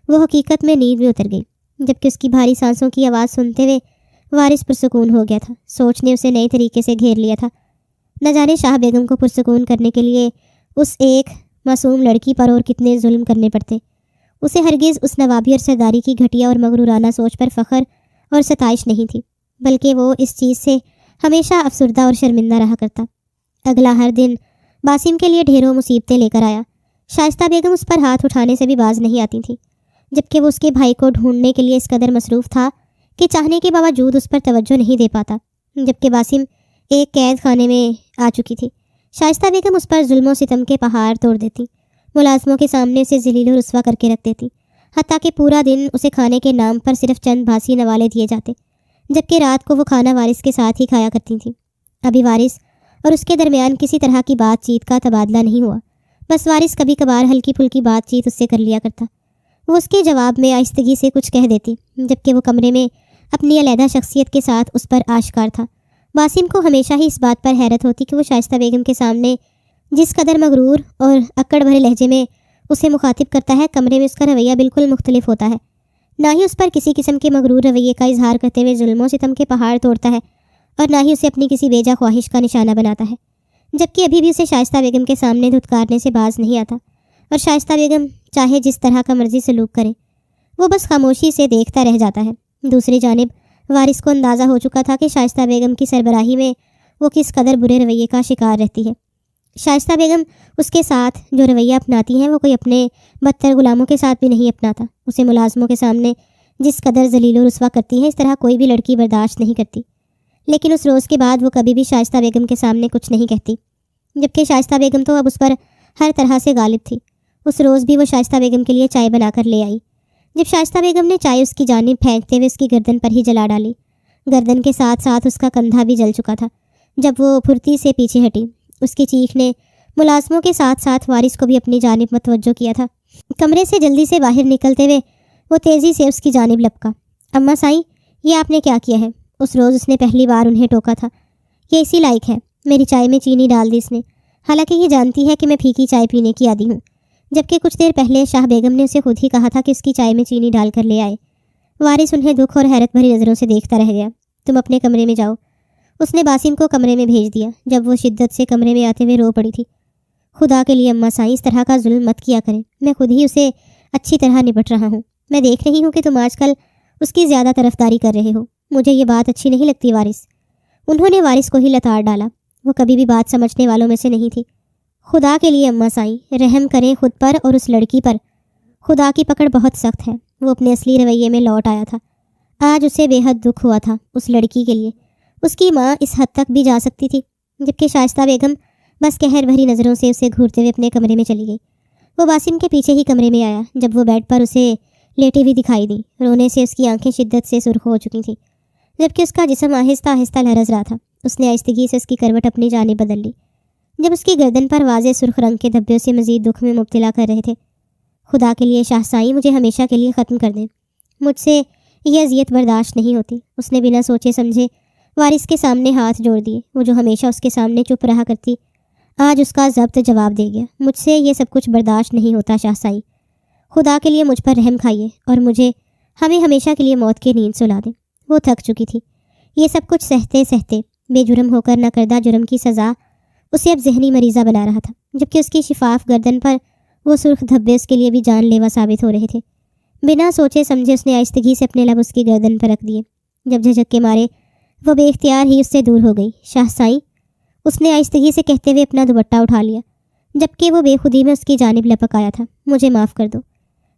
وہ حقیقت میں نیند میں اتر گئی، جبکہ اس کی بھاری سانسوں کی آواز سنتے ہوئے وارث پرسکون ہو گیا تھا۔ سوچ نے اسے نئے طریقے سے گھیر لیا تھا۔ نہ جانے شاہ بیگم کو پرسکون کرنے کے لیے اس ایک معصوم لڑکی پر اور کتنے ظلم کرنے پڑتے۔ اسے ہرگز اس نوابی اور سرداری کی گھٹیا اور مغرورانہ سوچ پر فخر اور ستائش نہیں تھی، بلکہ وہ اس چیز سے ہمیشہ افسردہ اور شرمندہ رہا کرتا۔ اگلا ہر دن باسم کے لیے ڈھیروں مصیبتیں لے کر آیا۔ شائستہ بیگم اس پر ہاتھ اٹھانے سے بھی باز نہیں آتی تھی، جبکہ وہ اس کے بھائی کو ڈھونڈنے کے لیے اس قدر مصروف تھا کہ چاہنے کے باوجود اس پر توجہ نہیں دے پاتا، جبکہ باسم ایک قید خانے میں آ چکی تھی۔ شائستہ بیگم اس پر ظلم و ستم کے پہاڑ توڑ دیتی، ملازموں کے سامنے اسے ذلیل و رسوا کر کے رکھ دیتی، حتیٰ کہ پورا دن اسے کھانے کے نام پر صرف چند بھاسی نوالے دیے جاتے، جبکہ رات کو وہ کھانا وارث کے ساتھ ہی کھایا کرتی تھیں۔ ابھی وارث اور اس کے درمیان کسی طرح کی بات چیت کا تبادلہ نہیں ہوا، بس وارث کبھی کبھار ہلکی پھلکی بات چیت اس سے کر لیا کرتا۔ وہ اس کے جواب میں آہستگی سے کچھ کہہ دیتی، جبکہ وہ کمرے میں اپنی علیحدہ شخصیت کے ساتھ اس پر آشکار تھا۔ باسم کو ہمیشہ ہی اس بات پر حیرت ہوتی کہ وہ شائستہ بیگم کے سامنے جس قدر مغرور اور اکڑ بھرے لہجے میں اسے مخاطب کرتا ہے، کمرے میں اس کا رویہ بالکل مختلف ہوتا ہے۔ نہ ہی اس پر کسی قسم کے مغرور رویے کا اظہار کرتے ہوئے ظلم و ستم کے پہاڑ توڑتا ہے، اور نہ ہی اسے اپنی کسی بیجا خواہش کا نشانہ بناتا ہے، جبکہ ابھی بھی اسے شائستہ بیگم کے سامنے دھتکارنے سے باز نہیں آتا، اور شائستہ بیگم چاہے جس طرح کا مرضی سلوک کرے وہ بس خاموشی سے دیکھتا رہ جاتا ہے۔ دوسری جانب وارث کو اندازہ ہو چکا تھا کہ شائستہ بیگم کی سربراہی میں وہ کس قدر برے رویے کا شکار رہتی ہے۔ شائستہ بیگم اس کے ساتھ جو رویہ اپناتی ہیں وہ کوئی اپنے بدتر غلاموں کے ساتھ بھی نہیں اپناتا۔ اسے ملازموں کے سامنے جس قدر ذلیل و رسوا کرتی ہے، اس طرح کوئی بھی لڑکی برداشت نہیں کرتی۔ لیکن اس روز کے بعد وہ کبھی بھی شائستہ بیگم کے سامنے کچھ نہیں کہتی، جبکہ شائستہ بیگم تو اب اس پر ہر طرح سے غالب تھی۔ اس روز بھی وہ شائستہ بیگم کے لیے چائے بنا کر لے آئی۔ جب شائستہ بیگم نے چائے اس کی جانب پھینکتے ہوئے اس کی گردن پر ہی جلا ڈالی، گردن کے ساتھ ساتھ اس کا کندھا بھی جل چکا تھا۔ جب وہ پھرتی سے پیچھے ہٹی، اس کی چیخ نے ملازموں کے ساتھ ساتھ وارث کو بھی اپنی جانب متوجہ کیا تھا۔ کمرے سے جلدی سے باہر نکلتے ہوئے وہ تیزی سے اس کی جانب لپکا۔ اماں سائیں، یہ آپ نے کیا کیا ہے؟ اس روز اس نے پہلی بار انہیں ٹوکا تھا۔ یہ اسی لائق ہے، میری چائے میں چینی ڈال دی اس نے، حالانکہ یہ جانتی ہے کہ میں پھیکی چائے پینے کی عادی ہوں، جبکہ کچھ دیر پہلے شاہ بیگم نے اسے خود ہی کہا تھا کہ اس کی چائے میں چینی ڈال کر لے آئے۔ وارث انہیں دکھ اور حیرت بھری نظروں سے دیکھتا رہ گیا۔ تم اپنے کمرے میں جاؤ، اس نے باسم کو کمرے میں بھیج دیا، جب وہ شدت سے کمرے میں آتے ہوئے رو پڑی تھی۔ خدا کے لیے اماں سائیں، اس طرح کا ظلم مت کیا کریں، میں خود ہی اسے اچھی طرح نپٹ رہا ہوں۔ میں دیکھ رہی ہوں کہ تم آج کل اس کی زیادہ طرفداری کر رہے ہو، مجھے یہ بات اچھی نہیں لگتی وارث۔ انہوں نے وارث کو ہی لتاڑ ڈالا، وہ کبھی بھی بات سمجھنے والوں میں سے نہیں تھی۔ خدا کے لیے اماں سائیں، رحم کریں خود پر اور اس لڑکی پر، خدا کی پکڑ بہت سخت ہے۔ وہ اپنے اصلی رویے میں لوٹ آیا تھا۔ آج اسے بے حد دکھ ہوا تھا اس لڑکی کے لیے، اس کی ماں اس حد تک بھی جا سکتی تھی، جبکہ شائستہ بیگم بس قہر بھری نظروں سے اسے گھورتے ہوئے اپنے کمرے میں چلی گئی۔ وہ باسم کے پیچھے ہی کمرے میں آیا جب وہ بیڈ پر اسے لیٹی ہوئی دکھائی دی۔ رونے سے اس کی آنکھیں شدت سے سرخ ہو چکی تھیں، جبکہ اس کا جسم آہستہ آہستہ لرز رہا تھا۔ اس نے آہستگی سے اس کی کروٹ اپنی جانب بدل لی، جب اس کی گردن پر واضح سرخ رنگ کے دھبے اسے مزید دکھ میں مبتلا کر رہے تھے۔ خدا کے لیے شاہ سائیں، مجھے ہمیشہ کے لیے ختم کر دیں، مجھ سے یہ اذیت برداشت نہیں ہوتی۔ اس نے بنا سوچے سمجھے وارث کے سامنے ہاتھ جوڑ دیے۔ وہ جو ہمیشہ اس کے سامنے چپ رہا کرتی، آج اس کا ضبط جواب دے گیا۔ مجھ سے یہ سب کچھ برداشت نہیں ہوتا شاہ سائیں، خدا کے لیے مجھ پر رحم کھائیے اور ہمیں ہمیشہ کے لیے موت کی نیند سلا دیں۔ وہ تھک چکی تھی۔ یہ سب کچھ سہتے سہتے بے جرم ہو کر نہ کردہ جرم کی سزا اسے اب ذہنی مریضہ بنا رہا تھا، جبکہ اس کی شفاف گردن پر وہ سرخ دھبے اس کے لیے بھی جان لیوا ثابت ہو رہے تھے۔ بنا سوچے سمجھے اس نے آہستگی سے اپنے لب اس کی گردن پر رکھ دیے۔ جب جھجک کے مارے وہ بے اختیار ہی اس سے دور ہو گئی۔ شاہ سائیں، اس نے آہستگی سے کہتے ہوئے اپنا دوپٹہ اٹھا لیا، جبکہ وہ بے خودی میں اس کی جانب لپک آیا تھا۔ مجھے معاف کر دو،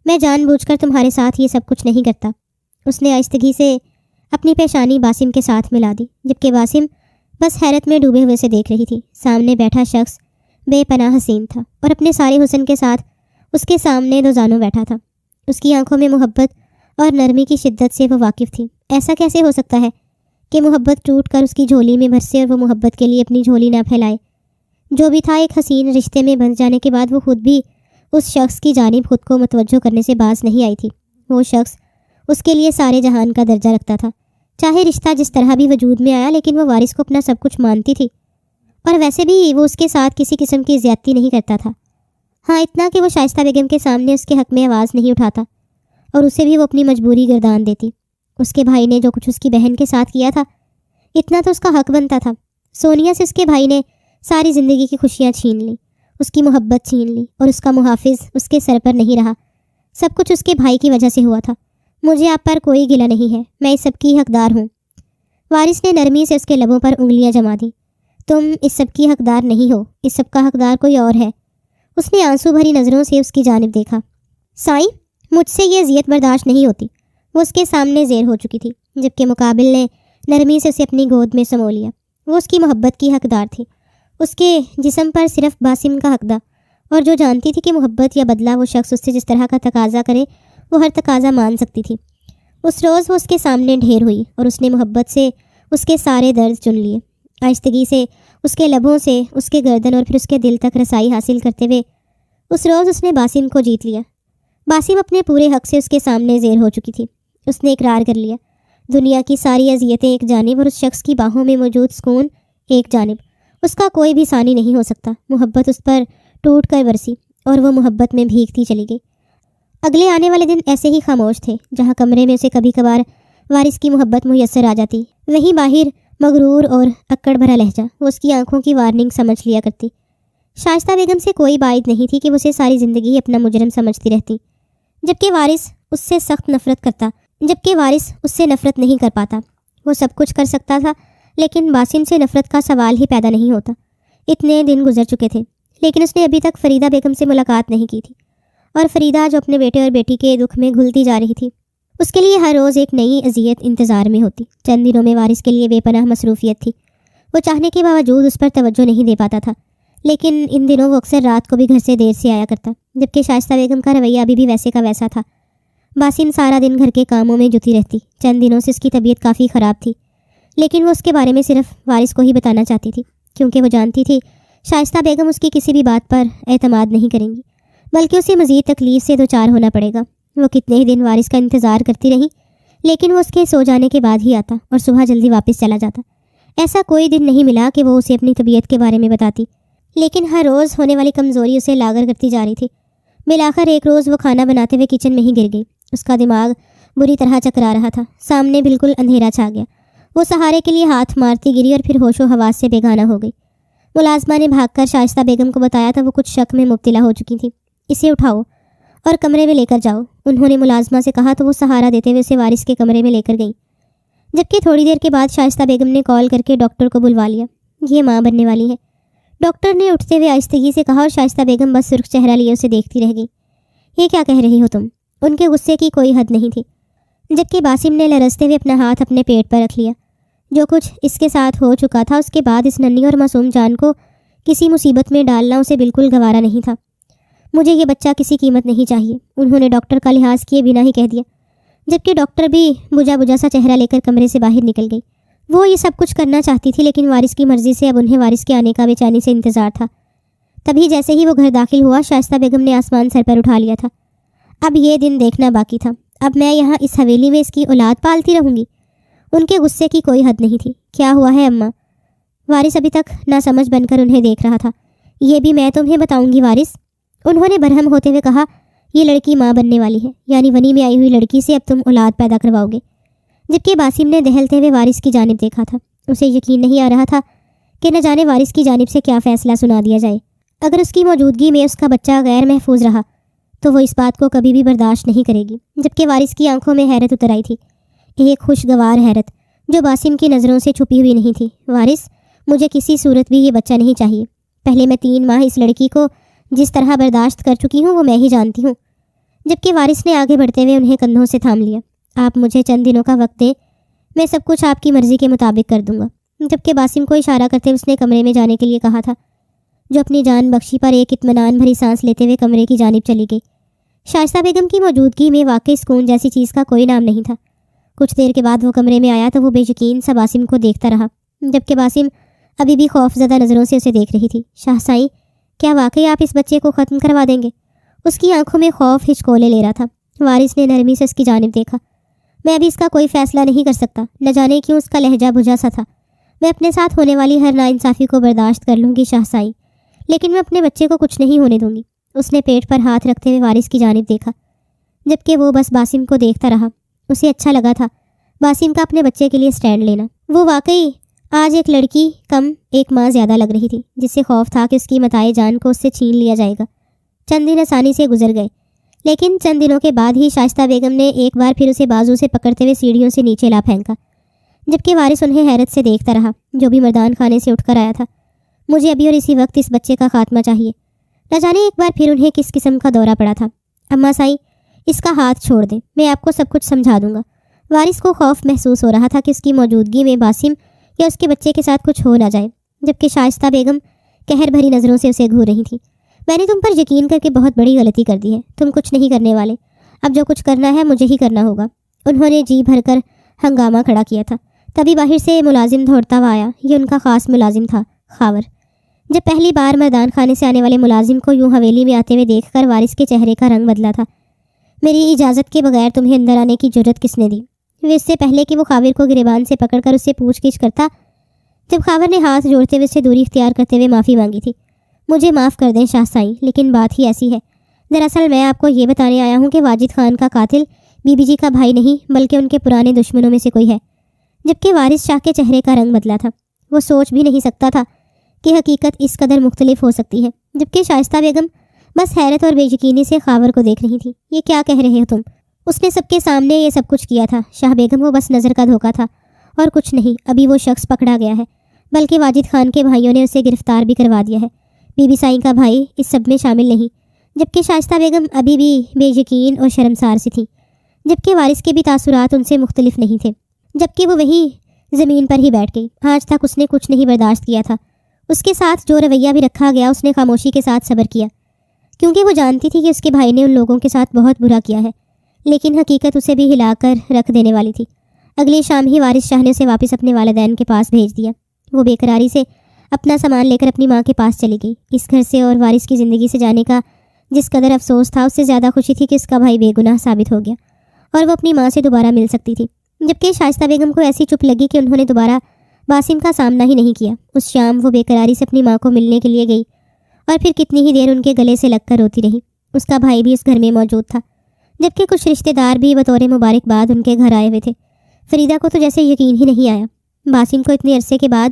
میں جان بوجھ کر تمہارے ساتھ یہ سب کچھ نہیں کرتا۔ اس نے آہستگی سے اپنی پیشانی باسم کے ساتھ ملا دی، جبکہ باسم بس حیرت میں ڈوبے ہوئے سے دیکھ رہی تھی۔ سامنے بیٹھا شخص بے پناہ حسین تھا اور اپنے سارے حسن کے ساتھ اس کے سامنے دو زانوں بیٹھا تھا۔ اس کی آنکھوں میں محبت اور نرمی کی شدت سے وہ واقف تھی۔ ایسا کیسے ہو سکتا ہے کہ محبت ٹوٹ کر اس کی جھولی میں برسے اور وہ محبت کے لیے اپنی جھولی نہ پھیلائے؟ جو بھی تھا، ایک حسین رشتے میں بندھ جانے کے بعد وہ خود بھی اس شخص کی جانب خود کو متوجہ کرنے سے باز نہیں آئی تھی۔ وہ شخص اس کے لیے سارے جہان کا درجہ رکھتا تھا، چاہے رشتہ جس طرح بھی وجود میں آیا، لیکن وہ وارث کو اپنا سب کچھ مانتی تھی، اور ویسے بھی وہ اس کے ساتھ کسی قسم کی زیادتی نہیں کرتا تھا۔ ہاں، اتنا کہ وہ شائستہ بیگم کے سامنے اس کے حق میں آواز نہیں اٹھاتا اور اسے بھی وہ اپنی مجبوری گردان دیتی۔ اس کے بھائی نے جو کچھ اس کی بہن کے ساتھ کیا تھا، اتنا تو اس کا حق بنتا تھا۔ سونیا سے اس کے بھائی نے ساری زندگی کی خوشیاں چھین لیں، اس کی محبت چھین لی، اور اس کا محافظ اس کے سر پر نہیں رہا۔ سب کچھ اس کے بھائی کی وجہ سے ہوا تھا۔ مجھے آپ پر کوئی گلہ نہیں ہے، میں اس سب کی حقدار ہوں۔ وارث نے نرمی سے اس کے لبوں پر انگلیاں جما دیں۔ تم اس سب کی حقدار نہیں ہو، اس سب کا حقدار کوئی اور ہے۔ اس نے آنسو بھری نظروں سے اس کی جانب دیکھا۔ سائیں، مجھ سے یہ اذیت برداشت نہیں ہوتی۔ وہ اس کے سامنے زیر ہو چکی تھی، جبکہ مقابل نے نرمی سے اسے اپنی گود میں سمو لیا۔ وہ اس کی محبت کی حقدار تھی، اس کے جسم پر صرف باسم کا حق تھا، اور جو جانتی تھی کہ محبت یا بدلہ وہ شخص اس سے جس طرح کا تقاضا کرے وہ ہر تقاضا مان سکتی تھی۔ اس روز وہ اس کے سامنے ڈھیر ہوئی اور اس نے محبت سے اس کے سارے درد چن لیے۔ آہستگی سے اس کے لبوں سے اس کے گردن اور پھر اس کے دل تک رسائی حاصل کرتے ہوئے اس روز اس نے باسم کو جیت لیا۔ باسم اپنے پورے حق سے اس کے سامنے زیر ہو چکی تھی۔ اس نے اقرار کر لیا، دنیا کی ساری اذیتیں ایک جانب اور اس شخص کی باہوں میں موجود سکون ایک جانب، اس کا کوئی بھی ثانی نہیں ہو سکتا۔ محبت اس پر ٹوٹ کر برسی اور وہ محبت میں بھیگتی چلی گئی۔ اگلے آنے والے دن ایسے ہی خاموش تھے۔ جہاں کمرے میں اسے کبھی کبھار وارث کی محبت میسر آ جاتی، وہیں باہر مغرور اور اکڑ بھرا لہجہ وہ اس کی آنکھوں کی وارننگ سمجھ لیا کرتی۔ شائستہ بیگم سے کوئی بات نہیں تھی کہ وہ اسے ساری زندگی اپنا مجرم سمجھتی رہتی، جبکہ وارث اس سے سخت نفرت کرتا، جبکہ وارث اس سے نفرت نہیں کر پاتا۔ وہ سب کچھ کر سکتا تھا، لیکن باسم سے نفرت کا سوال ہی پیدا نہیں ہوتا۔ اتنے دن گزر چکے تھے، لیکن اس نے ابھی تک فریدہ بیگم سے ملاقات نہیں کی تھی، اور فریدہ جو اپنے بیٹے اور بیٹی کے دکھ میں گھلتی جا رہی تھی، اس کے لیے ہر روز ایک نئی اذیت انتظار میں ہوتی۔ چند دنوں میں وارث کے لیے بے پناہ مصروفیت تھی۔ وہ چاہنے کے باوجود اس پر توجہ نہیں دے پاتا تھا، لیکن ان دنوں وہ اکثر رات کو بھی گھر سے دیر سے آیا کرتا، جبکہ شائستہ بیگم کا رویہ ابھی بھی ویسے کا ویسا تھا۔ باسم سارا دن گھر کے کاموں میں جتی رہتی۔ چند دنوں سے اس کی طبیعت کافی خراب تھی، لیکن وہ اس کے بارے میں صرف وارث کو ہی بتانا چاہتی تھی، کیونکہ وہ جانتی تھی شائستہ بیگم اس کی کسی بھی بات پر اعتماد نہیں کریں گی، بلکہ اسے مزید تکلیف سے دوچار ہونا پڑے گا۔ وہ کتنے ہی دن وارث کا انتظار کرتی رہی، لیکن وہ اس کے سو جانے کے بعد ہی آتا اور صبح جلدی واپس چلا جاتا۔ ایسا کوئی دن نہیں ملا کہ وہ اسے اپنی طبیعت کے بارے میں بتاتی، لیکن ہر روز ہونے والی کمزوری اسے لاغر کرتی جا رہی تھی۔ بالآخر ایک روز وہ کھانا بناتے ہوئے کچن میں ہی گر گئی۔ اس کا دماغ بری طرح چکرا رہا تھا، سامنے بالکل اندھیرا چھا گیا۔ وہ سہارے کے لیے ہاتھ مارتی گری اور پھر ہوش و حواس سے بیگانہ ہو گئی۔ ملازمہ نے بھاگ کر شائستہ بیگم کو بتایا تھا وہ کچھ شک میں مبتلا ہو چکی تھی۔ اسے اٹھاؤ اور کمرے میں لے کر جاؤ، انہوں نے ملازمہ سے کہا تو وہ سہارا دیتے ہوئے اسے وارث کے کمرے میں لے کر گئی، جبکہ تھوڑی دیر کے بعد شائستہ بیگم نے کال کر کے ڈاکٹر کو بلوا لیا۔ یہ ماں بننے والی ہے، ڈاکٹر نے اٹھتے ہوئے آہستگی سے کہا، اور شائستہ بیگم بس سرخ چہرہ لیے اسے دیکھتی رہ گئی۔ یہ کیا کہہ رہی ہو تم؟ ان کے غصے کی کوئی حد نہیں تھی، جبکہ باسم نے لرزتے ہوئے اپنا ہاتھ اپنے پیٹ پر رکھ لیا۔ جو کچھ اس کے ساتھ ہو چکا تھا اس کے بعد اس ننھی اور معصوم جان کو کسی مصیبت میں ڈالنا اسے بالکل گوارا نہیں تھا۔ مجھے یہ بچہ کسی قیمت نہیں چاہیے، انہوں نے ڈاکٹر کا لحاظ کیے بنا ہی کہہ دیا، جبکہ ڈاکٹر بھی بجھا بجھا سا چہرہ لے کر کمرے سے باہر نکل گئی۔ وہ یہ سب کچھ کرنا چاہتی تھی لیکن وارث کی مرضی سے اب انہیں وارث کے آنے کا بے چینی سے انتظار تھا۔ تبھی جیسے ہی وہ گھر داخل ہوا، شائستہ بیگم نے آسمان سر پر اٹھا لیا تھا۔ اب یہ دن دیکھنا باقی تھا، اب میں یہاں اس حویلی میں اس کی اولاد پالتی رہوں گی۔ ان کے غصے کی کوئی حد نہیں تھی۔ کیا ہوا ہے اماں؟ وارث ابھی تک ناسمجھ بن کر انہیں دیکھ رہا تھا۔ یہ بھی میں تمہیں بتاؤں گی وارث، انہوں نے برہم ہوتے ہوئے کہا، یہ لڑکی ماں بننے والی ہے، یعنی ونی میں آئی ہوئی لڑکی سے اب تم اولاد پیدا کرواؤ گے۔ جبکہ باسم نے دہلتے ہوئے وارث کی جانب دیکھا تھا۔ اسے یقین نہیں آ رہا تھا کہ نہ جانے وارث کی جانب سے کیا فیصلہ سنا دیا جائے۔ اگر اس کی موجودگی میں اس کا بچہ غیر محفوظ رہا تو وہ اس بات کو کبھی بھی برداشت نہیں کرے گی۔ جبکہ وارث کی آنکھوں میں حیرت اتر آئی تھی، ایک خوشگوار حیرت جو باسم کی نظروں سے چھپی ہوئی نہیں تھی۔ وارث، مجھے کسی صورت بھی یہ بچہ نہیں چاہیے۔ پہلے میں 3 ماہ اس لڑکی کو جس طرح برداشت کر چکی ہوں وہ میں ہی جانتی ہوں۔ جبکہ وارث نے آگے بڑھتے ہوئے انہیں کندھوں سے تھام لیا۔ آپ مجھے چند دنوں کا وقت دیں، میں سب کچھ آپ کی مرضی کے مطابق کر دوں گا۔ جبکہ باسم کو اشارہ کرتے ہوئے اس نے کمرے میں جانے کے لیے کہا تھا، جو اپنی جان بخشی پر ایک اطمینان بھری سانس لیتے ہوئے کمرے کی جانب چلی گئی۔ شائستہ بیگم کی موجودگی میں واقعی سکون جیسی چیز کا کوئی نام نہیں تھا۔ کچھ دیر کے بعد وہ کمرے میں آیا تو وہ بے یقین سا باسم کو دیکھتا رہا، جبکہ باسم ابھی بھی خوف زدہ نظروں سے اسے دیکھ رہی تھی۔ شاہ سائیں، کیا واقعی آپ اس بچے کو ختم کروا دیں گے؟ اس کی آنکھوں میں خوف ہچکولے لے رہا تھا۔ وارث نے نرمی سے اس کی جانب دیکھا۔ میں ابھی اس کا کوئی فیصلہ نہیں کر سکتا، نہ جانے کیوں اس کا لہجہ بجھا سا تھا۔ میں اپنے ساتھ ہونے والی ہر ناانصافی کو برداشت کر لوں گی شاہ سائیں، لیکن میں اپنے بچے کو کچھ نہیں ہونے دوں گی۔ اس نے پیٹ پر ہاتھ رکھتے ہوئے وارث کی جانب دیکھا، جبکہ وہ بس باسم کو دیکھتا رہا۔ اسے اچھا لگا تھا باسم کا اپنے بچے کے لیے سٹینڈ لینا۔ وہ واقعی آج ایک لڑکی کم ایک ماں زیادہ لگ رہی تھی، جس سے خوف تھا کہ اس کی متاع جان کو اس سے چھین لیا جائے گا۔ چند دن آسانی سے گزر گئے، لیکن چند دنوں کے بعد ہی شائستہ بیگم نے ایک بار پھر اسے بازو سے پکڑتے ہوئے سیڑھیوں سے نیچے لا پھینکا، جبکہ وارث انہیں حیرت سے دیکھتا رہا، جو بھی مردان خانے سے اٹھ کر آیا تھا۔ مجھے ابھی اور اسی وقت اس بچے کا خاتمہ چاہیے۔ نہ جانے ایک بار پھر انہیں کس قسم کا دورہ پڑا تھا۔ اماں سائیں، اس کا ہاتھ چھوڑ دیں، میں آپ کو سب کچھ سمجھا دوں گا۔ وارث کو خوف محسوس ہو رہا تھا کہ اس کی موجودگی میں باسم یا اس کے بچے کے ساتھ کچھ ہو نہ جائے، جبکہ شائستہ بیگم قہر بھری نظروں سے اسے گھور رہی تھی۔ میں نے تم پر یقین کر کے بہت بڑی غلطی کر دی ہے، تم کچھ نہیں کرنے والے، اب جو کچھ کرنا ہے مجھے ہی کرنا ہوگا۔ انہوں نے جی بھر کر ہنگامہ کھڑا کیا تھا۔ تبھی باہر سے ملازم دوڑتا ہوا آیا۔ یہ ان کا خاص ملازم تھا، خاور۔ جب پہلی بار مردان خانے سے آنے والے ملازم کو یوں حویلی میں آتے ہوئے دیکھ کر وارث کے چہرے کا رنگ بدلا تھا۔ میری اجازت کے بغیر تمہیں اندر آنے کی جرت کس نے دی؟ وہ اس سے پہلے کہ وہ خاور کو گریبان سے پکڑ کر اسے پوچھ گچھ کرتا، جب خاور نے ہاتھ جوڑتے ہوئے اسے دوری اختیار کرتے ہوئے معافی مانگی تھی۔ مجھے معاف کر دیں شاہ سائیں، لیکن بات ہی ایسی ہے۔ دراصل میں آپ کو یہ بتانے آیا ہوں کہ واجد خان کا قاتل بی بی جی کا بھائی نہیں بلکہ ان کے پرانے دشمنوں میں سے کوئی ہے۔ جبکہ وارث شاہ کے چہرے کا رنگ بدلا تھا۔ وہ سوچ بھی نہیں سکتا تھا کہ حقیقت اس قدر مختلف ہو سکتی ہے۔ جبکہ شائستہ بیگم بس حیرت اور بے یقینی سے خاور کو دیکھ رہی تھی۔ یہ کیا کہہ رہے ہو تم؟ اس نے سب کے سامنے یہ سب کچھ کیا تھا شاہ بیگم، وہ بس نظر کا دھوکا تھا اور کچھ نہیں۔ ابھی وہ شخص پکڑا گیا ہے، بلکہ واجد خان کے بھائیوں نے اسے گرفتار بھی کروا دیا ہے۔ بی بی سائیں کا بھائی اس سب میں شامل نہیں۔ جبکہ شائستہ بیگم ابھی بھی بے یقین اور شرمسار سی تھی، جبکہ وارث کے بھی تاثرات ان سے مختلف نہیں تھے۔ جبکہ وہ وہی زمین پر ہی بیٹھ گئی۔ آج تک اس نے کچھ نہیں برداشت کیا تھا۔ اس کے ساتھ جو رویہ بھی رکھا گیا اس نے خاموشی کے ساتھ صبر کیا، کیونکہ وہ جانتی تھی کہ اس کے بھائی نے ان لوگوں کے ساتھ بہت برا کیا ہے، لیکن حقیقت اسے بھی ہلا کر رکھ دینے والی تھی۔ اگلی شام ہی وارث شاہ نے اسے واپس اپنے والدین کے پاس بھیج دیا۔ وہ بے قراری سے اپنا سامان لے کر اپنی ماں کے پاس چلی گئی۔ اس گھر سے اور وارث کی زندگی سے جانے کا جس قدر افسوس تھا، اس سے زیادہ خوشی تھی کہ اس کا بھائی بے گناہ ثابت ہو گیا اور وہ اپنی ماں سے دوبارہ مل سکتی تھی۔ جبکہ شائستہ بیگم کو ایسی چپ لگی کہ انہوں نے دوبارہ باسم کا سامنا ہی نہیں کیا۔ اس شام وہ بے قراری سے اپنی ماں کو ملنے کے لیے گئی اور پھر کتنی ہی دیر ان کے گلے سے لگ کر روتی رہی۔ اس کا بھائی بھی اس گھر میں موجود تھا، جبکہ کچھ رشتہ دار بھی بطور مبارکباد ان کے گھر آئے ہوئے تھے۔ فریدہ کو تو جیسے یقین ہی نہیں آیا۔ باسم کو اتنے عرصے کے بعد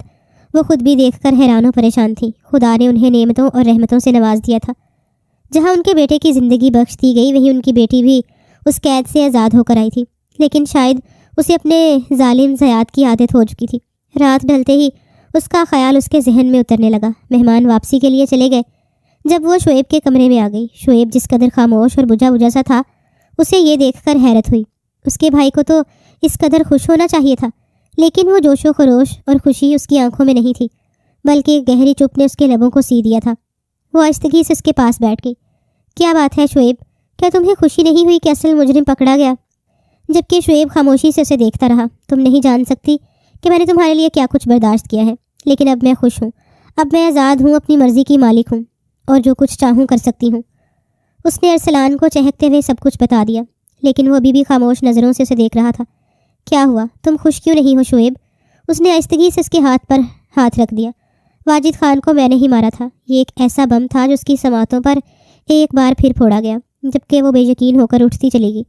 وہ خود بھی دیکھ کر حیران و پریشان تھی۔ خدا نے انہیں نعمتوں اور رحمتوں سے نواز دیا تھا۔ جہاں ان کے بیٹے کی زندگی بخش دی گئی، وہیں ان کی بیٹی بھی اس قید سے آزاد ہو کر آئی تھی، لیکن شاید اسے اپنے ظالم زیات کی عادت ہو چکی تھی۔ رات ڈھلتے ہی اس کا خیال اس کے ذہن میں اترنے لگا۔ مہمان واپسی کے لیے چلے گئے۔ جب وہ شعیب کے کمرے میں آ گئی، شعیب جس قدر خاموش اور بجھا بجھا سا تھا، اسے یہ دیکھ کر حیرت ہوئی۔ اس کے بھائی کو تو اس قدر خوش ہونا چاہیے تھا، لیکن وہ جوش و خروش اور خوشی اس کی آنکھوں میں نہیں تھی، بلکہ ایک گہری چپ نے اس کے لبوں کو سی دیا تھا۔ وہ آہستگی سے اس کے پاس بیٹھ گئی۔ کیا بات ہے شعیب، کیا تمہیں خوشی نہیں ہوئی کہ اصل مجرم پکڑا گیا؟ جبکہ شعیب خاموشی سے اسے دیکھتا رہا۔ تم نہیں جان سکتی کہ میں نے تمہارے لیے کیا کچھ برداشت کیا ہے، لیکن اب میں خوش ہوں، اب میں آزاد ہوں، اپنی مرضی کی مالک ہوں، اور جو کچھ چاہوں کر سکتی ہوں۔ اس نے ارسلان کو چہکتے ہوئے سب کچھ بتا دیا، لیکن وہ ابھی بھی خاموش نظروں سے اسے دیکھ رہا تھا۔ کیا ہوا؟ تم خوش کیوں نہیں ہو شعیب؟ اس نے آہستگی سے اس کے ہاتھ پر ہاتھ رکھ دیا۔ واجد خان کو میں نے ہی مارا تھا۔ یہ ایک ایسا بم تھا جو اس کی سماعتوں پر ایک بار پھر پھوڑا گیا، جبکہ وہ بے یقین ہو کر اٹھتی چلی گئی،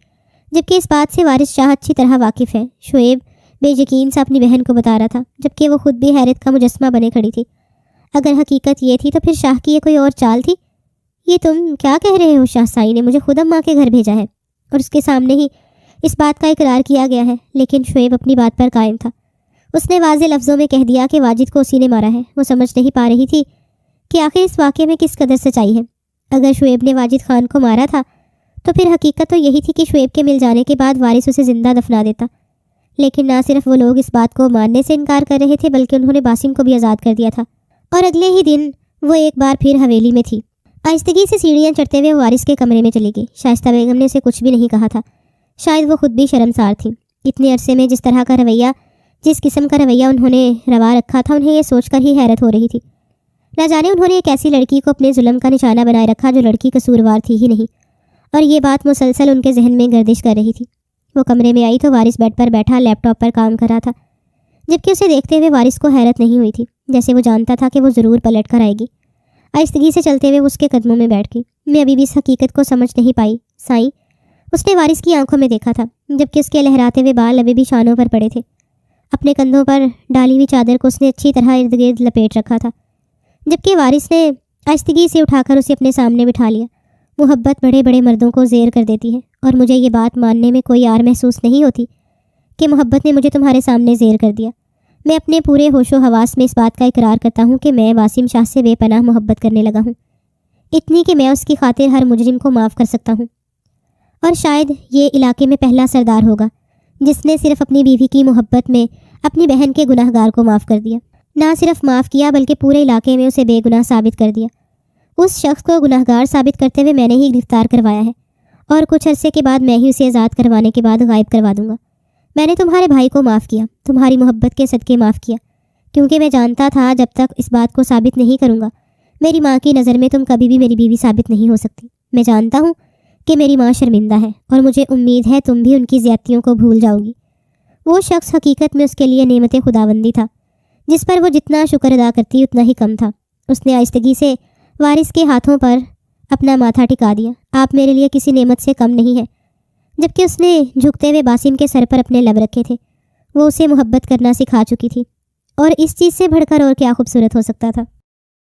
جبکہ اس بات سے وارث شاہ اچھی طرح واقف ہے۔ شعیب بے یقین سے اپنی بہن کو بتا رہا تھا، جبکہ وہ خود بھی حیرت کا مجسمہ بنے کھڑی تھی۔ اگر حقیقت یہ تھی تو پھر شاہ کی یہ کوئی اور چال تھی؟ یہ تم کیا کہہ رہے ہو؟ شاہ سائی نے مجھے خود اماں کے گھر بھیجا ہے، اور اس کے سامنے ہی اس بات کا اقرار کیا گیا ہے۔ لیکن شعیب اپنی بات پر قائم تھا۔ اس نے واضح لفظوں میں کہہ دیا کہ واجد کو اسی نے مارا ہے۔ وہ سمجھ نہیں پا رہی تھی کہ آخر اس واقعے میں کس قدر سچائی ہے۔ اگر شعیب نے واجد خان کو مارا تھا تو پھر حقیقت تو یہی تھی کہ شعیب کے مل جانے کے بعد وارث اسے زندہ دفنا دیتا۔ لیکن نہ صرف وہ لوگ اس بات کو ماننے سے انکار کر رہے تھے، بلکہ انہوں نے باسم کو بھی آزاد کر دیا تھا، اور اگلے ہی دن وہ ایک بار پھر حویلی میں تھی۔ آہستگی سے سیڑھیاں چڑھتے ہوئے وارث کے کمرے میں چلی گئی۔ شائستہ بیگم نے اسے کچھ بھی نہیں کہا تھا، شاید وہ خود بھی شرمسار تھی۔ اتنے عرصے میں جس قسم کا رویہ انہوں نے روا رکھا تھا، انہیں یہ سوچ کر ہی حیرت ہو رہی تھی۔ نہ جانے انہوں نے ایک ایسی لڑکی کو اپنے ظلم کا نشانہ بنائے رکھا جو لڑکی قصوروار تھی ہی نہیں، اور یہ بات مسلسل ان کے ذہن میں گردش کر رہی تھی۔ وہ کمرے میں آئی تو وارث بیڈ پر بیٹھا لیپ ٹاپ پر کام کر رہا تھا، جبکہ اسے دیکھتے ہوئے وارث کو حیرت نہیں ہوئی تھی، جیسے وہ جانتا تھا کہ وہ ضرور پلٹ کر آئے گی۔ آہستگی سے چلتے ہوئے اس کے قدموں میں بیٹھ گئی۔ میں ابھی بھی اس حقیقت کو سمجھ نہیں پائی سائیں، اس نے وارث کی آنکھوں میں دیکھا تھا، جبکہ اس کے لہراتے ہوئے بال ابھی بھی شانوں پر پڑے تھے۔ اپنے کندھوں پر ڈالی ہوئی چادر کو اس نے اچھی طرح ارد گرد لپیٹ رکھا تھا، جبکہ وارث نے آہستگی سے اٹھا کر اسے اپنے سامنے بٹھا لیا۔ محبت بڑے بڑے مردوں کو زیر کر دیتی ہے، اور مجھے یہ بات ماننے میں کوئی آر محسوس نہیں ہوتی کہ محبت نے مجھے تمہارے سامنے زیر کر دیا۔ میں اپنے پورے ہوش و حواس میں اس بات کا اقرار کرتا ہوں کہ میں باسم شاہ سے بے پناہ محبت کرنے لگا ہوں، اتنی کہ میں اس کی خاطر ہر مجرم کو معاف کر سکتا ہوں، اور شاید یہ علاقے میں پہلا سردار ہوگا جس نے صرف اپنی بیوی کی محبت میں اپنی بہن کے گناہ گار کو معاف کر دیا۔ نہ صرف معاف کیا بلکہ پورے علاقے میں اسے بے گناہ ثابت کر دیا۔ اس شخص کو گناہ گار ثابت کرتے ہوئے میں نے ہی گرفتار کروایا ہے، اور کچھ عرصے کے بعد میں ہی اسے آزاد کروانے کے بعد غائب کروا دوں گا۔ میں نے تمہارے بھائی کو معاف کیا، تمہاری محبت کے صدقے معاف کیا، کیونکہ میں جانتا تھا جب تک اس بات کو ثابت نہیں کروں گا میری ماں کی نظر میں تم کبھی بھی میری بیوی ثابت نہیں ہو سکتی۔ میں جانتا ہوں کہ میری ماں شرمندہ ہے، اور مجھے امید ہے تم بھی ان کی زیادتیوں کو بھول جاؤ گی۔ وہ شخص حقیقت میں اس کے لیے نعمت خداوندی تھا، جس پر وہ جتنا شکر ادا کرتی اتنا ہی کم تھا۔ اس نے آہستگی سے وارث کے ہاتھوں پر اپنا ماتھا ٹکا دیا۔ آپ میرے لیے کسی نعمت سے کم نہیں ہے، جبکہ اس نے جھکتے ہوئے باسم کے سر پر اپنے لب رکھے تھے۔ وہ اسے محبت کرنا سکھا چکی تھی، اور اس چیز سے بڑھ کر اور کیا خوبصورت ہو سکتا تھا۔